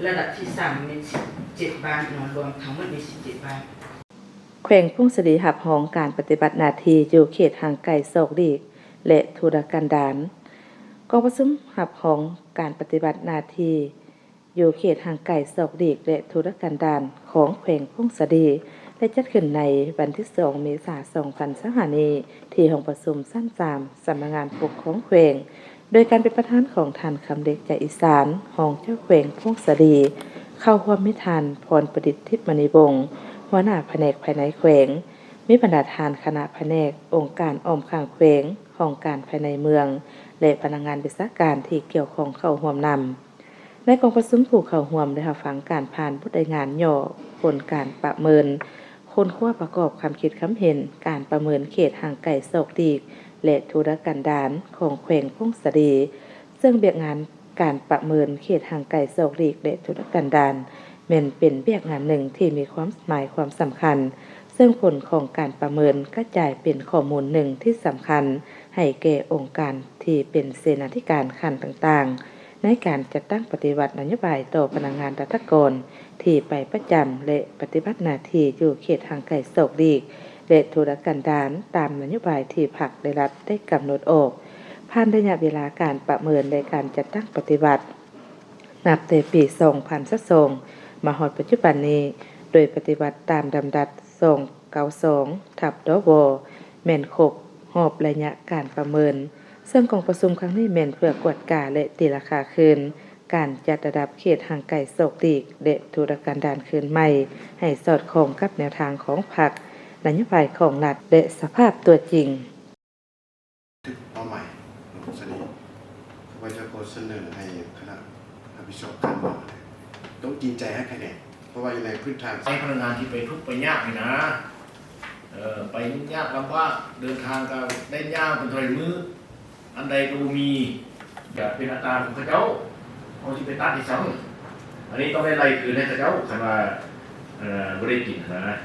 ระดับที่3มี17บ้านรวมทั้งหมดมี17บ้านแขวงพุ่งสดีหับห้องการปฏิบัติหน้าที่อยู่เขตห่างไกลโศกดีกและธุรกันดารกองประชุมหับห้องการปฏิบัติหน้าที่อยู่เขตห่างไกลโศกดีกและธุรกันดารของแขวงพุ่งสดีได้จัดขึ้นในวันที่2เมษายน2025นี้ที่ห้องประชุมชั้น3สำนักงานปกครองแขวงโดยการเป็นประธานของท่านคำเด็กจากอีสานห้องเจ้าแขวงพุ่งสดีเข้าร่วมมิทานพรประดิษฐ์ทิพย์มณีวงศ์หัวหน้าแผนกภายในแขวงมีบรรดาทานคณะแผนกองค์การอ้อมข้างแขวงห้องการภายในเมืองและพนักงานวิชาการที่เกี่ยวข้องเข้าร่วมนำในกองประชุมผู้เข้าร่วมได้รับฟังการผ่านบทงานย่อผลการประเมินคนขั้วประกอบความคิดความเห็นการประเมินเขตห่างไกลโศกดีกและธุรกันดารของแขวงพุ่งสดีซึ่งเบียกงานการประเมินเขตห่างไกลโศกดีกและธุรกันดารเป็นเบียกงานหนึ่งที่มีความหมายความสำคัญซึ่งผลของการประเมินกระจายเป็นข้อมูลหนึ่งที่สำคัญให้แก่องค์การที่เป็นเสนาธิการขั้นต่างๆในการจัดตั้งปฏิบัตินโยบายต่อพนักงานรัฐกรที่ไปประจำและปฏิบัติหน้าที่อยู่เขตห่างไกลโศกดีกและธุรกันดารตามนโยบายที่พรรคได้รัฐได้กำหนดออกผ่านระยะเวลาการประเมินในการจัดตั้งปฏิบัตินับแต่ปี2022มาฮอดปัจจุบันนี้โดยปฏิบัติตามลำดับ292/ดวแม่นครบรอบระยะการประเมินซึ่งกองประชุมครั้งนี้แม่นเพื่อกวดกาและตีราคาคืนการจัดระดับเขตห่างไกลโศกดีกและธุรกันดารคืนใหม่ให้สอดคล้องกับแนวทางของพรรคนโยบายของรัฐและสภาพตัวจริงเป้าหมายของสดีว่าจะโพสเสนอให้คณะรับผิดชอบการเมืองต้องจริงใจให้คะแนนเพราะว่าในพื้นฐานให้พนักงานที่ไปทุกไปยากนี่นะไปยากลำบากเดินทางก็ได้ยากเป็นไตรมืออันใดก็มีอย่าเป็นอัตราของเขาเอาที่ไปตัดที่สองอันนี้ต้องได้ไล่คืนให้เขาคันว่าบริจิตนะ